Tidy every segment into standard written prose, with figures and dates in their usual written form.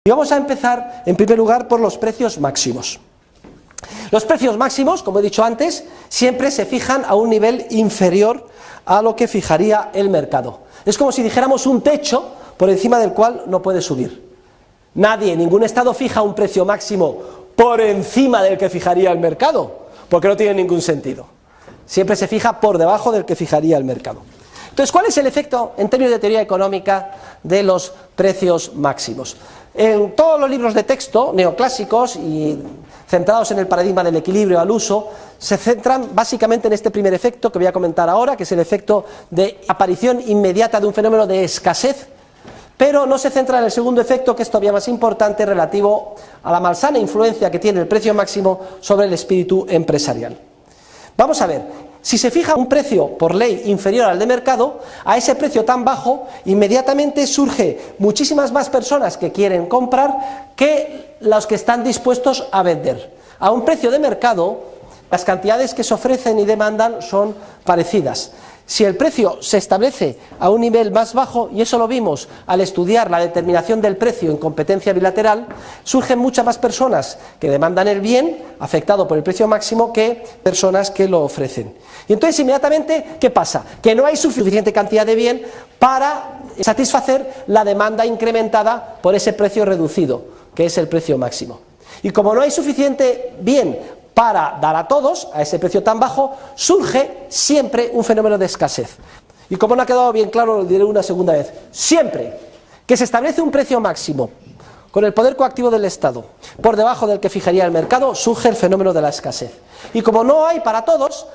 Y vamos a empezar, en primer lugar, por los precios máximos. Los precios máximos, como he dicho antes, siempre se fijan a un nivel inferior a lo que fijaría el mercado. Es como si dijéramos un techo por encima del cual no puede subir. Nadie, ningún estado fija un precio máximo por encima del que fijaría el mercado, porque no tiene ningún sentido. Siempre se fija por debajo del que fijaría el mercado. Entonces, ¿cuál es el efecto, en términos de teoría económica, de los precios máximos? En todos los libros de texto neoclásicos y centrados en el paradigma del equilibrio al uso, se centran básicamente en este primer efecto que voy a comentar ahora, que es el efecto de aparición inmediata de un fenómeno de escasez, pero no se centra en el segundo efecto, que es todavía más importante, relativo a la malsana influencia que tiene el precio máximo sobre el espíritu empresarial. Vamos a ver. Si se fija un precio por ley inferior al de mercado, a ese precio tan bajo, inmediatamente surge muchísimas más personas que quieren comprar que los que están dispuestos a vender. A un precio de mercado, las cantidades que se ofrecen y demandan son parecidas. Si el precio se establece a un nivel más bajo, y eso lo vimos al estudiar la determinación del precio en competencia bilateral, surgen muchas más personas que demandan el bien afectado por el precio máximo que personas que lo ofrecen. Y entonces inmediatamente, ¿qué pasa? Que no hay suficiente cantidad de bien para satisfacer la demanda incrementada por ese precio reducido, que es el precio máximo. Y como no hay suficiente bien para dar a todos, a ese precio tan bajo, surge siempre un fenómeno de escasez. Y como no ha quedado bien claro, lo diré una segunda vez. Siempre que se establece un precio máximo con el poder coactivo del Estado por debajo del que fijaría el mercado, surge el fenómeno de la escasez. Y como no hay para todos,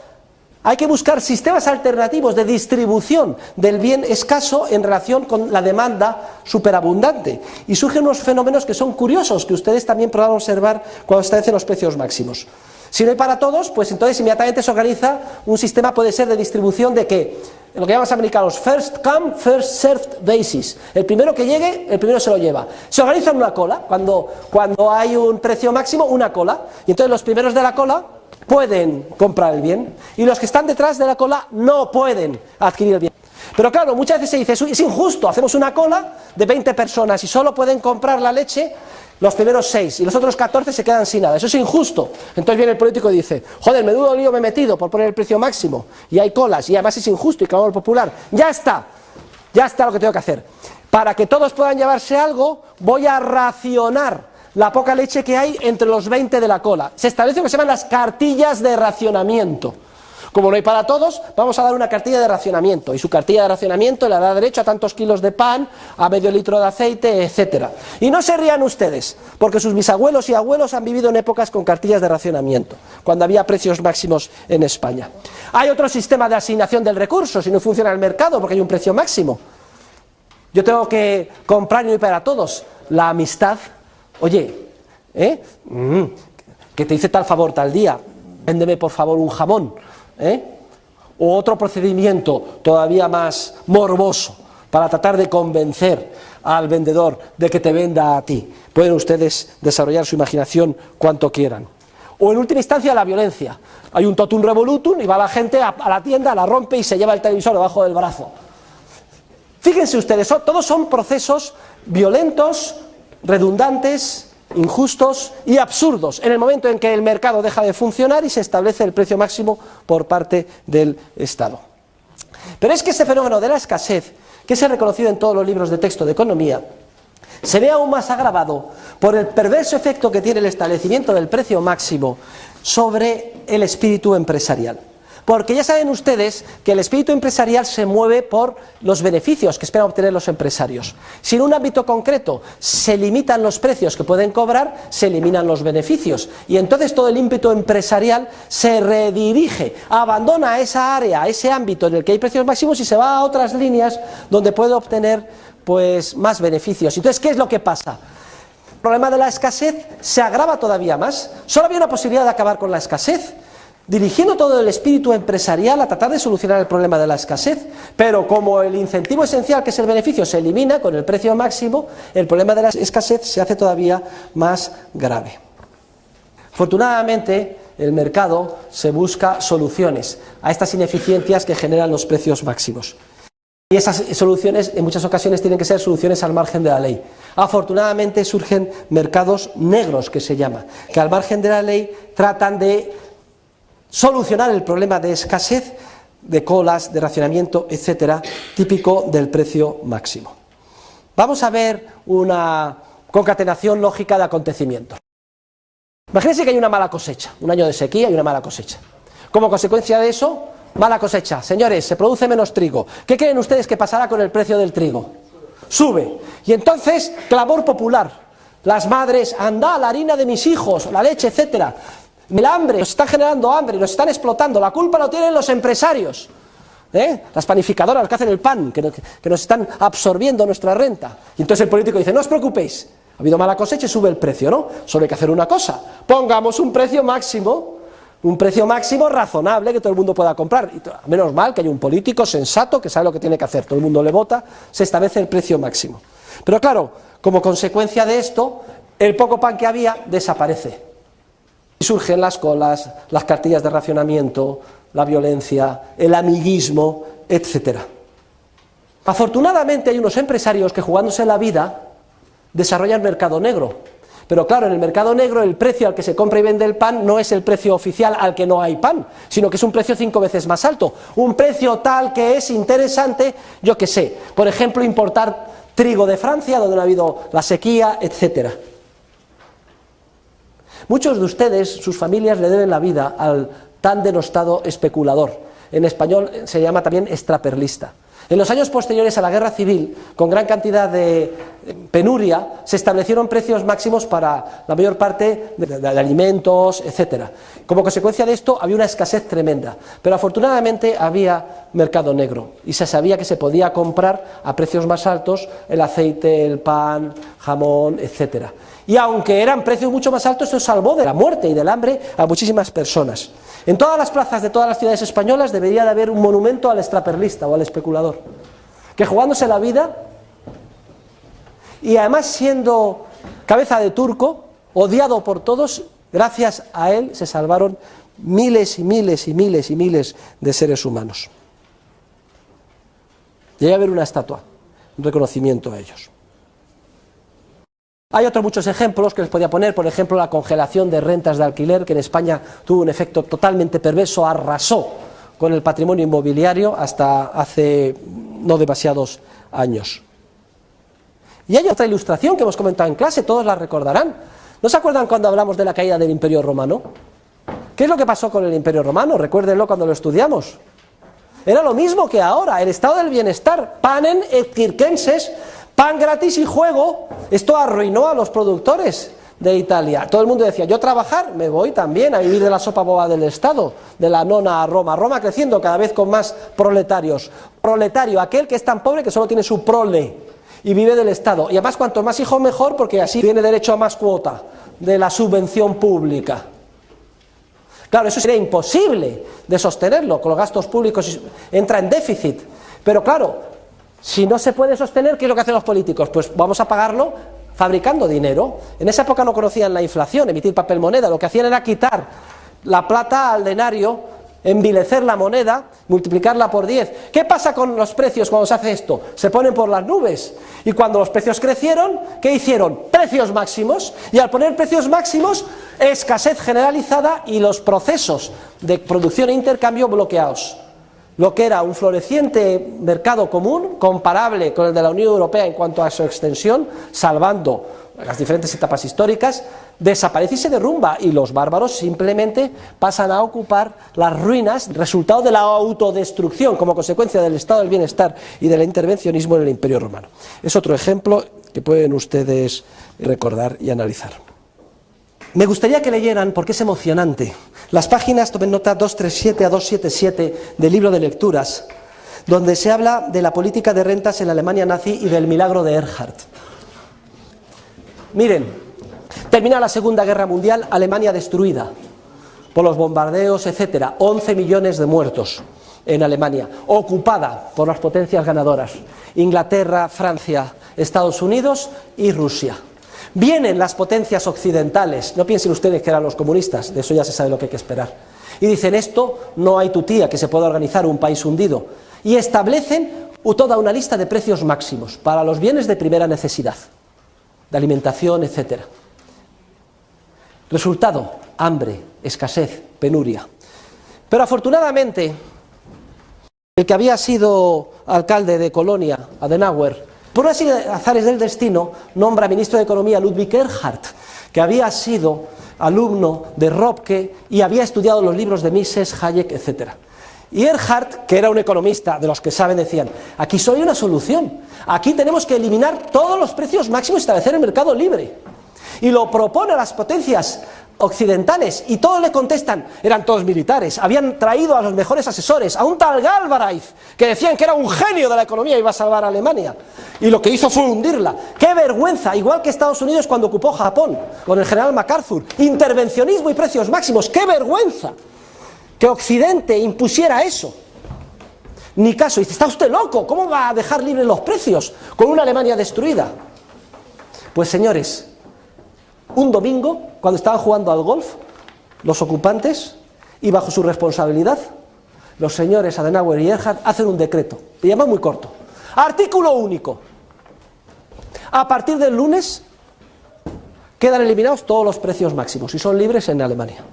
hay que buscar sistemas alternativos de distribución del bien escaso en relación con la demanda superabundante. Y surgen unos fenómenos que son curiosos, que ustedes también podrán observar cuando establecen los precios máximos. Si no hay para todos, pues entonces inmediatamente se organiza un sistema, puede ser de distribución de ¿qué? Lo que llaman los americanos first come, first served basis. El primero que llegue, el primero se lo lleva. Se organiza en una cola, cuando hay un precio máximo, una cola. Y entonces los primeros de la cola pueden comprar el bien, y los que están detrás de la cola no pueden adquirir el bien. Pero claro, muchas veces se dice, es injusto, hacemos una cola de 20 personas y solo pueden comprar la leche los primeros 6 y los otros 14 se quedan sin nada, eso es injusto. Entonces viene el político y dice, joder, menudo lío me he metido por poner el precio máximo, y hay colas, y además es injusto y clamor popular, ya está lo que tengo que hacer. Para que todos puedan llevarse algo, voy a racionar la poca leche que hay entre los 20 de la cola. Se establece lo que se llaman las cartillas de racionamiento. Como no hay para todos, vamos a dar una cartilla de racionamiento, y su cartilla de racionamiento le da derecho a tantos kilos de pan, a medio litro de aceite, etcétera. Y no se rían ustedes, porque sus bisabuelos y abuelos han vivido en épocas con cartillas de racionamiento, cuando había precios máximos en España. Hay otro sistema de asignación del recurso, si no funciona el mercado, porque hay un precio máximo. Yo tengo que comprar y no hay para todos. La amistad, oye, que te hice tal favor tal día, véndeme por favor un jamón, o otro procedimiento todavía más morboso para tratar de convencer al vendedor de que te venda a ti. Pueden ustedes desarrollar su imaginación cuanto quieran. O en última instancia la violencia. Hay un totum revolutum y va la gente a la tienda, la rompe y se lleva el televisor debajo del brazo. Fíjense ustedes, todos son procesos violentos, redundantes, injustos y absurdos en el momento en que el mercado deja de funcionar y se establece el precio máximo por parte del Estado. Pero es que este fenómeno de la escasez, que es reconocido en todos los libros de texto de economía, se ve aún más agravado por el perverso efecto que tiene el establecimiento del precio máximo sobre el espíritu empresarial. Porque ya saben ustedes que el espíritu empresarial se mueve por los beneficios que esperan obtener los empresarios. Si en un ámbito concreto se limitan los precios que pueden cobrar, se eliminan los beneficios. Y entonces todo el ímpetu empresarial se redirige, abandona esa área, ese ámbito en el que hay precios máximos y se va a otras líneas donde puede obtener pues más beneficios. Entonces, ¿qué es lo que pasa? El problema de la escasez se agrava todavía más. Solo había una posibilidad de acabar con la escasez, dirigiendo todo el espíritu empresarial a tratar de solucionar el problema de la escasez, pero como el incentivo esencial, que es el beneficio, se elimina con el precio máximo, el problema de la escasez se hace todavía más grave. Afortunadamente, el mercado se busca soluciones a estas ineficiencias que generan los precios máximos. Y esas soluciones en muchas ocasiones tienen que ser soluciones al margen de la ley. Afortunadamente surgen mercados negros, que se llama, que al margen de la ley tratan de solucionar el problema de escasez, de colas, de racionamiento, etcétera, típico del precio máximo. Vamos a ver una concatenación lógica de acontecimientos. Imagínense que hay una mala cosecha, un año de sequía y una mala cosecha. Como consecuencia de eso, mala cosecha. Señores, se produce menos trigo. ¿Qué creen ustedes que pasará con el precio del trigo? Sube. Y entonces, clamor popular. Las madres, anda, la harina de mis hijos, la leche, etcétera. El hambre, nos están generando hambre, nos están explotando. La culpa lo tienen los empresarios. Las panificadoras que hacen el pan, que nos están absorbiendo nuestra renta. Y entonces el político dice, no os preocupéis, ha habido mala cosecha y sube el precio, ¿no? Solo hay que hacer una cosa, pongamos un precio máximo razonable que todo el mundo pueda comprar. Y menos mal que hay un político sensato que sabe lo que tiene que hacer, todo el mundo le vota, se establece el precio máximo. Pero claro, como consecuencia de esto, el poco pan que había desaparece. Y surgen las colas, las cartillas de racionamiento, la violencia, el amiguismo, etc. Afortunadamente hay unos empresarios que, jugándose la vida, desarrollan mercado negro. Pero claro, en el mercado negro el precio al que se compra y vende el pan no es el precio oficial al que no hay pan, sino que es un precio 5 veces más alto. Un precio tal que es interesante, yo qué sé, por ejemplo, importar trigo de Francia, donde no ha habido la sequía, etc. Muchos de ustedes, sus familias, le deben la vida al tan denostado especulador. En español se llama también extraperlista. En los años posteriores a la guerra civil, con gran cantidad de penuria, se establecieron precios máximos para la mayor parte de alimentos, etc. Como consecuencia de esto había una escasez tremenda, pero afortunadamente había mercado negro y se sabía que se podía comprar a precios más altos el aceite, el pan, jamón, etc. Y aunque eran precios mucho más altos, esto salvó de la muerte y del hambre a muchísimas personas. En todas las plazas de todas las ciudades españolas debería de haber un monumento al extraperlista o al especulador, que jugándose la vida y además siendo cabeza de turco, odiado por todos, gracias a él se salvaron miles y miles y miles y miles de seres humanos. Debe haber una estatua, un reconocimiento a ellos. Hay otros muchos ejemplos que les podía poner, por ejemplo la congelación de rentas de alquiler, que en España tuvo un efecto totalmente perverso, arrasó con el patrimonio inmobiliario hasta hace no demasiados años. Y hay otra ilustración que hemos comentado en clase, todos la recordarán. ¿No se acuerdan cuando hablamos de la caída del Imperio Romano? ¿Qué es lo que pasó con el Imperio Romano? Recuérdenlo cuando lo estudiamos. Era lo mismo que ahora, el estado del bienestar, panem et circenses, pan gratis y juego. Esto arruinó a los productores de Italia. Todo el mundo decía, yo trabajar, me voy también a vivir de la sopa boba del Estado, de la nona a Roma. Roma creciendo cada vez con más proletarios. Proletario, aquel que es tan pobre que solo tiene su prole y vive del Estado. Y además cuanto más hijos mejor, porque así tiene derecho a más cuota de la subvención pública. Claro, eso sería imposible de sostenerlo, con los gastos públicos entra en déficit. Pero claro, si no se puede sostener, ¿qué es lo que hacen los políticos? Pues vamos a pagarlo fabricando dinero. En esa época no conocían la inflación, emitir papel moneda, lo que hacían era quitar la plata al denario, envilecer la moneda, multiplicarla por 10. ¿Qué pasa con los precios cuando se hace esto? Se ponen por las nubes. Y cuando los precios crecieron, ¿qué hicieron? Precios máximos. Y al poner precios máximos, escasez generalizada y los procesos de producción e intercambio bloqueados. Lo que era un floreciente mercado común, comparable con el de la Unión Europea en cuanto a su extensión, salvando las diferentes etapas históricas, desaparece y se derrumba, y los bárbaros simplemente pasan a ocupar las ruinas, resultado de la autodestrucción como consecuencia del estado del bienestar y del intervencionismo en el Imperio Romano. Es otro ejemplo que pueden ustedes recordar y analizar. Me gustaría que leyeran, porque es emocionante, las páginas, tomen nota, 237 a 277 del libro de lecturas, donde se habla de la política de rentas en la Alemania nazi y del milagro de Erhard. Miren, termina la Segunda Guerra Mundial, Alemania destruida por los bombardeos, etc. 11 millones de muertos en Alemania, ocupada por las potencias ganadoras, Inglaterra, Francia, Estados Unidos y Rusia. Vienen las potencias occidentales, no piensen ustedes que eran los comunistas, de eso ya se sabe lo que hay que esperar, y dicen, esto no hay tutía que se pueda organizar un país hundido, y establecen toda una lista de precios máximos para los bienes de primera necesidad, de alimentación, etc. Resultado: hambre, escasez, penuria. Pero afortunadamente, el que había sido alcalde de Colonia, Adenauer, por una serie de azares del destino, nombra ministro de Economía Ludwig Erhard, que había sido alumno de Röpke y había estudiado los libros de Mises, Hayek, etc. Y Erhard, que era un economista de los que saben, decían: aquí solo hay una solución, aquí tenemos que eliminar todos los precios máximos y establecer el mercado libre. Y lo propone a las potencias occidentales y todos le contestan. Eran todos militares, habían traído a los mejores asesores, a un tal Galbraith, que decían que era un genio de la economía y iba a salvar a Alemania, y lo que hizo fue hundirla. ¡Qué vergüenza! Igual que Estados Unidos cuando ocupó Japón con el general MacArthur, intervencionismo y precios máximos. ¡Qué vergüenza que Occidente impusiera eso! Ni caso. Dice: está usted loco, ¿cómo va a dejar libres los precios con una Alemania destruida? Pues señores, un domingo, cuando estaban jugando al golf, los ocupantes, y bajo su responsabilidad, los señores Adenauer y Erhard hacen un decreto, le llaman muy corto: artículo único, a partir del lunes quedan eliminados todos los precios máximos y son libres en Alemania.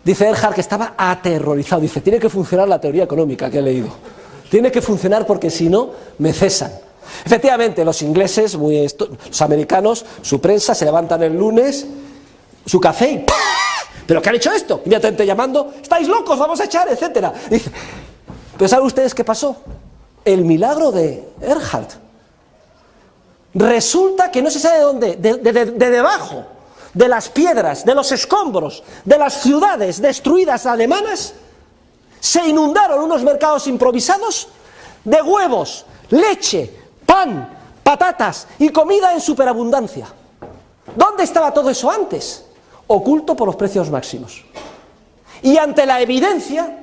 Dice Erhard que estaba aterrorizado, dice: tiene que funcionar la teoría económica que he leído, tiene que funcionar porque si no me cesan. Efectivamente, los ingleses, los americanos, su prensa, se levantan el lunes, su café y ¡pah! ¿Pero qué han hecho esto? Inmediatamente llamando: estáis locos, vamos a echar, etcétera. Dice, pero ¿saben ustedes qué pasó? El milagro de Erhard. Resulta que no se sabe de dónde, de debajo de las piedras, de los escombros, de las ciudades destruidas alemanas, se inundaron unos mercados improvisados de huevos, leche, pan, patatas y comida en superabundancia. ¿Dónde estaba todo eso antes? Oculto por los precios máximos. Y ante la evidencia,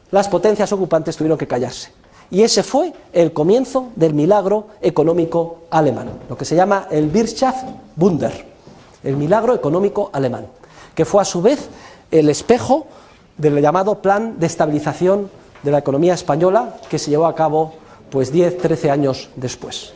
las potencias ocupantes tuvieron que callarse. Y ese fue el comienzo del milagro económico alemán, lo que se llama el Wirtschaftswunder, el milagro económico alemán, que fue a su vez el espejo del llamado plan de estabilización de la economía española, que se llevó a cabo pues 10-13 años después.